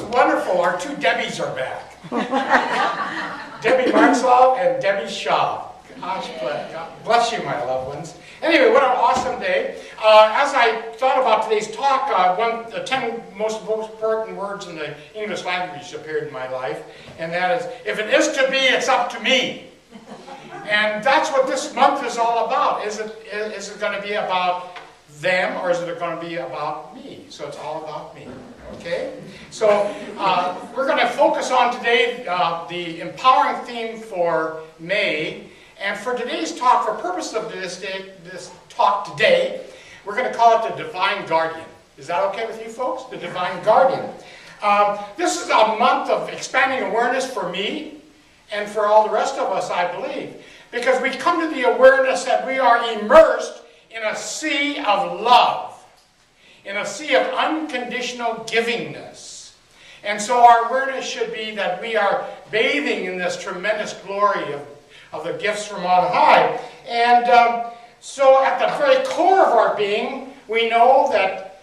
wonderful. Our two Debbies are back. Debbie Martzlaw and Debbie Shaw. Gosh, God bless you, my loved ones. Anyway, what an awesome day. As I thought about today's talk, the 10 most important words in the English language appeared in my life, and that is, if it is to be, it's up to me. And that's what this month is all about. Is it going to be about them, or is it going to be about me? So it's all about me. Okay? So we're going to focus on today the empowering theme for May. And for today's talk, for purpose of this talk today, we're going to call it the Divine Guardian. Is that okay with you folks? The Divine Guardian. This is a month of expanding awareness for me and for all the rest of us, I believe. Because we come to the awareness that we are immersed in a sea of love. In a sea of unconditional givingness. And so our awareness should be that we are bathing in this tremendous glory of the gifts from on high. And so at the very core of our being, we know that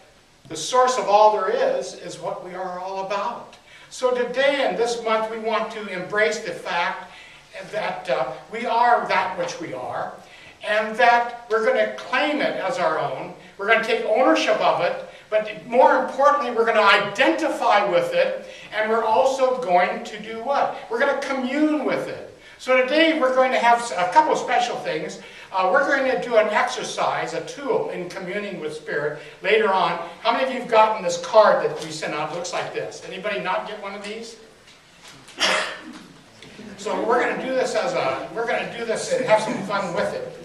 the source of all there is what we are all about. So today and this month we want to embrace the fact that we are that which we are, and that we're going to claim it as our own. We're going to take ownership of it, but more importantly, we're going to identify with it, and we're also going to do what? We're going to commune with it. So today we're going to have a couple of special things. We're going to do an exercise, a tool in communing with Spirit later on. How many of you have gotten this card that we sent out? It looks like this. Anybody not get one of these? So we're going to do this and have some fun with it.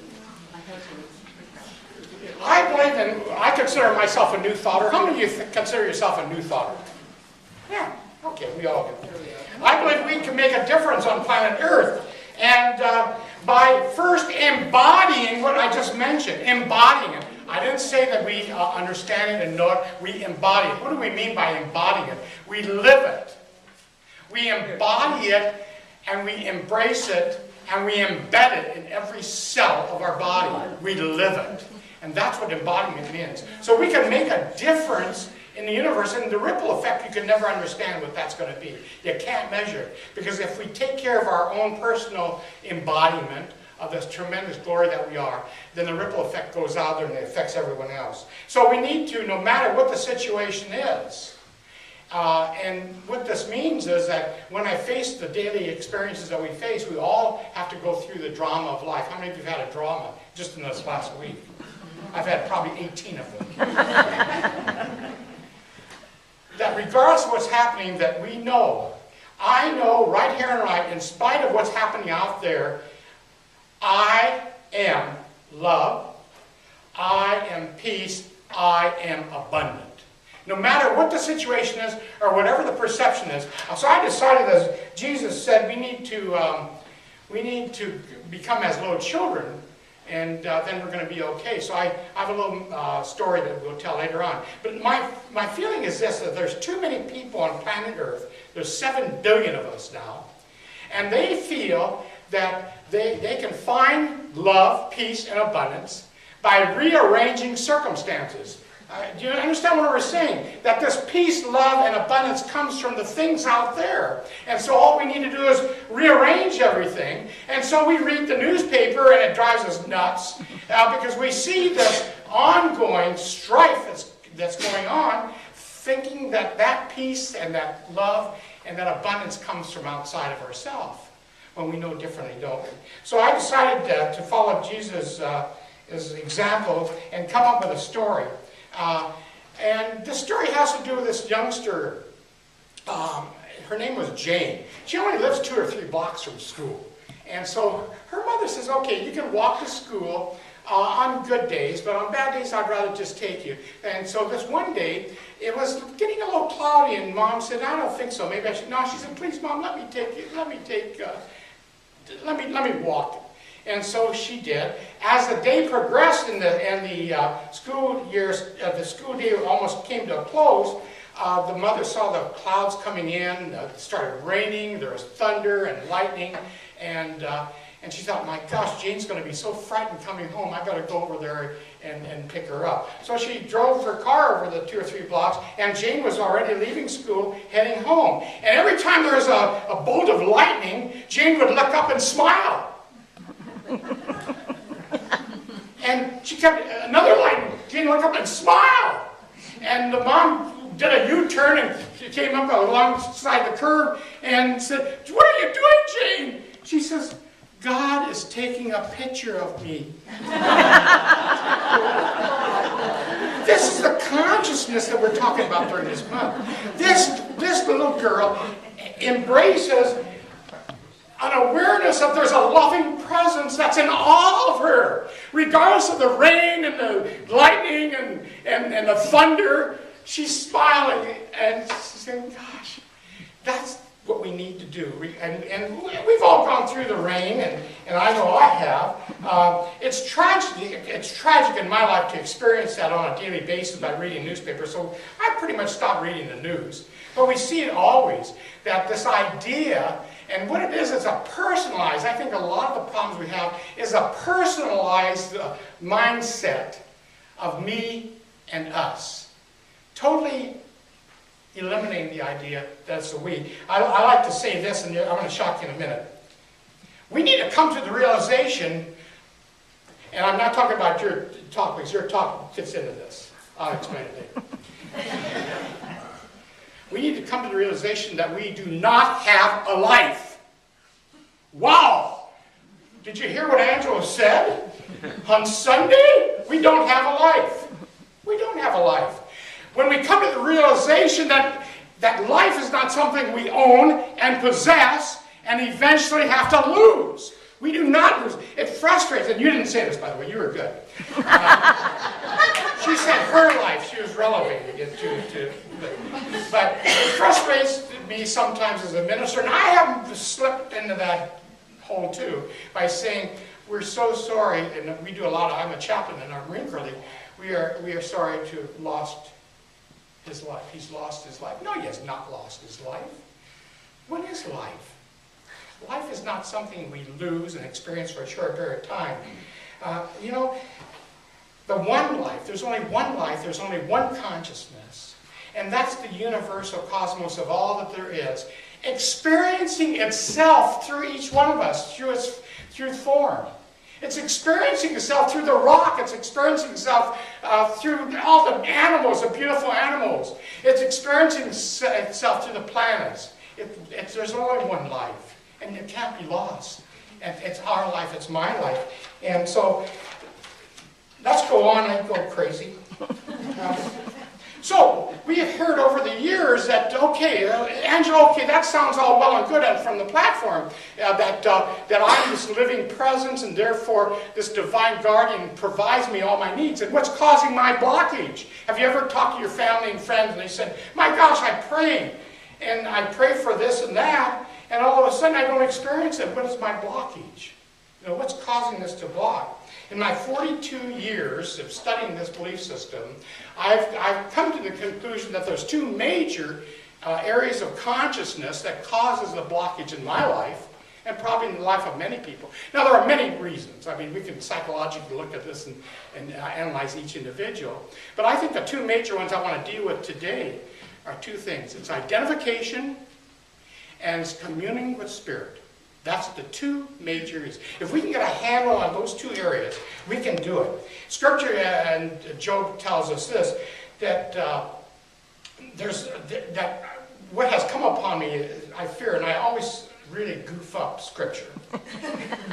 I believe in, I consider myself a new thoughter. How many of you consider yourself a new thoughter? Yeah, okay, we all do. I believe we can make a difference on planet Earth. And by first embodying what I just mentioned, embodying it. I didn't say that we understand it and know it, we embody it. What do we mean by embodying it? We live it. We embody it, and we embrace it, and we embed it in every cell of our body. We live it. And that's what embodiment means. So we can make a difference in the universe, and the ripple effect, you can never understand what that's going to be. You can't measure it. Because if we take care of our own personal embodiment of this tremendous glory that we are, then the ripple effect goes out there and it affects everyone else. So we need to, no matter what the situation is, and what this means is that when I face the daily experiences that we face, we all have to go through the drama of life. How many of you have had a drama just in this last week? I've had probably 18 of them. That regardless of what's happening, that we know, I know right here and right, in spite of what's happening out there, I am love, I am peace, I am abundant. No matter what the situation is, or whatever the perception is. So I decided, as Jesus said, we need to become as little children, and then we're going to be okay. So I have a little story that we'll tell later on. But my feeling is this, that there's too many people on planet Earth. There's 7 billion of us now. And they feel that they can find love, peace, and abundance by rearranging circumstances. Do you understand what we're saying? That this peace, love, and abundance comes from the things out there. And so all we need to do is rearrange everything. And so we read the newspaper and it drives us nuts because we see this ongoing strife that's going on, thinking that that peace and that love and that abundance comes from outside of ourselves, when we know differently, don't we? So I decided to follow Jesus' as an example and come up with a story. And this story has to do with this youngster. Her name was Jane. She only lives 2 or 3 blocks from school. And so her mother says, okay, you can walk to school on good days, but on bad days I'd rather just take you. And so this one day, it was getting a little cloudy, and Mom said, I don't think so. Maybe I should. No, she said, please, Mom, let me walk. And so she did. As the day progressed and the school day almost came to a close, the mother saw the clouds coming in. It started raining. There was thunder and lightning, and she thought, my gosh, Jane's going to be so frightened coming home. I've got to go over there and pick her up. So she drove her car over the 2 or 3 blocks, and Jane was already leaving school, heading home. And every time there was a bolt of lightning, Jane would look up and smile. And she kept, another lightning, Jane looked up and smile. And the mom did a U-turn and she came up alongside the curb and said, "What are you doing, Jane?" She says, "God is taking a picture of me." This is the consciousness that we're talking about during this month. This little girl embraces an awareness of there's a loving presence that's in all of her. Regardless of the rain and the lightning and the thunder, she's smiling and she's saying, "Gosh, that's what we need to do." And we've all gone through the rain, and I know I have. It's tragic in my life to experience that on a daily basis by reading newspapers, so I pretty much stopped reading the news. But we see it always, that this idea, and what it is, it's a personalized, I think a lot of the problems we have is a personalized mindset of me and us. Totally eliminating the idea that it's a we. I like to say this, and I'm going to shock you in a minute. We need to come to the realization, and I'm not talking about your talk, because your talk fits into this. I'll explain it later. We need to come to the realization that we do not have a life. Wow! Did you hear what Angelo said? On Sunday, we don't have a life. We don't have a life. When we come to the realization that life is not something we own and possess and eventually have to lose. We do not lose. It frustrates, and you didn't say this, by the way, you were good. She said her life, she was relevating it to but it frustrates me sometimes as a minister, and I have slipped into that hole too, by saying, we're so sorry, and we do a lot of, I'm a chaplain in our Marine Corps, we are sorry to have lost his life. He's lost his life. No, he has not lost his life. What is life? Life is not something we lose and experience for a short period of time. You know, the one life, there's only one life, there's only one consciousness, and that's the universal cosmos of all that there is, experiencing itself through each one of us, through form. It's experiencing itself through the rock. It's experiencing itself through all the animals, the beautiful animals. It's experiencing itself through the planets. There's only one life, and it can't be lost. And it's our life. It's my life. And so, let's go on. I go crazy. So, we have heard over the years that, okay, Angelo, okay, that sounds all well and good from the platform, that I'm this living presence, and therefore this divine guardian provides me all my needs. And what's causing my blockage? Have you ever talked to your family and friends, and they said, my gosh, I prayed, and I pray for this and that, and all of a sudden I don't experience it. What is my blockage? You know, what's causing this to block? In my 42 years of studying this belief system, I've come to the conclusion that there's two major areas of consciousness that causes the blockage in my life, and probably in the life of many people. Now, there are many reasons. I mean, we can psychologically look at this and analyze each individual. But I think the two major ones I want to deal with today are two things. It's identification and it's communing with spirit. That's the two major reasons. If we can get a handle on those two areas, we can do it. Scripture and Job tells us this, that that what has come upon me, I fear, and I always really goof up Scripture.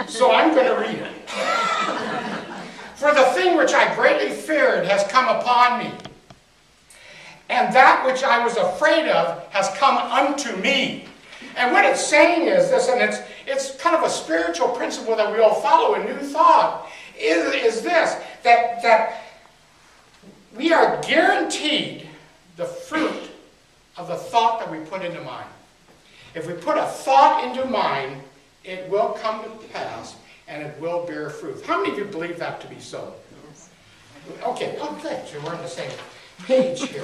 So I'm going to read it. For the thing which I greatly feared has come upon me, and that which I was afraid of has come unto me. And what it's saying is this, and it's kind of a spiritual principle that we all follow in New Thought, is this, that we are guaranteed the fruit of the thought that we put into mind. If we put a thought into mind, it will come to pass, and it will bear fruit. How many of you believe that to be so? Okay, so we're on the same page here.